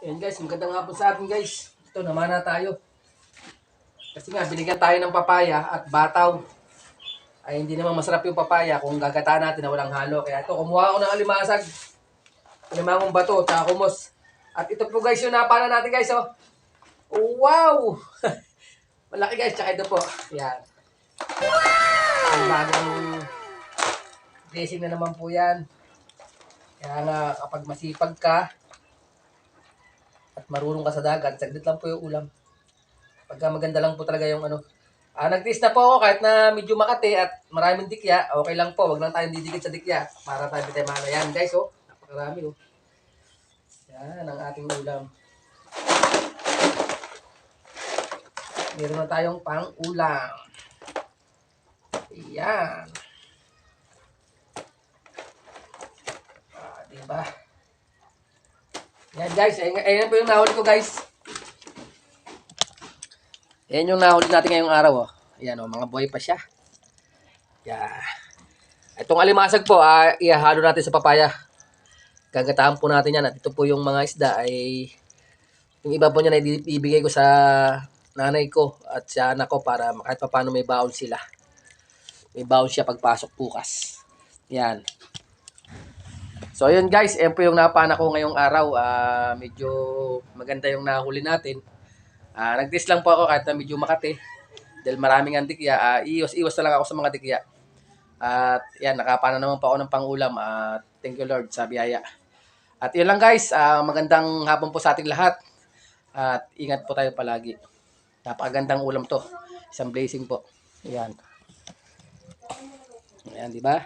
Ayan guys, magandang hapon sa atin guys. Ito, namana tayo. Kasi nga, binigyan tayo ng papaya at bataw. Ay hindi naman masarap yung papaya kung gagataan natin na walang halo. Kaya ito, kumuha ako ng alimasag. Alimangong bato, tsaka kumos. At ito po guys, yung napana natin guys. Oh. Wow! Malaki guys, tsaka ito po. Yan. Ang bagong dressing na naman po yan. Kaya nga, kapag masipag ka, at marunong ka sa dagat, saglit lang po yung ulam. Pagka maganda lang po talaga yung ano. Nag-taste na po ako kahit na medyo makati at maraming dikya. Okay lang po, wag lang tayong didikit sa dikya. Para tayo tayo mana. Yan guys, oh. Napakarami, oh. Yan ang ating ulam. Meron na tayong pang-ulam. Yan. Diba? Yan guys, ayan po yung nahuli ko guys. Ayan yung nahuli natin ngayong araw, oh. Ayan, oh, mga buhay pa siya. Yeah. Itong alimasag po, ihahalo natin sa papaya. Gagataan po natin yan. At ito po yung mga isda ay yung iba po niya na ibigay ko sa nanay ko at sa anak ko para kahit pa paano may baon sila. May baon siya pagpasok bukas. Yan. So ayun guys, ayan po yung napana ko ngayong araw. Medyo maganda yung nahuli natin. Nag-test lang po ako kahit na medyo makati. Dahil maraming andikya. Iwas na lang ako sa mga dikya. At yan, nakapana naman po ako ng pangulam. Thank you Lord sa biyaya. At yun lang guys, magandang hapon po sa ating lahat. At ingat po tayo palagi. Napakagandang ulam to. Isang blessing po. Ayan. Ayan, di ba?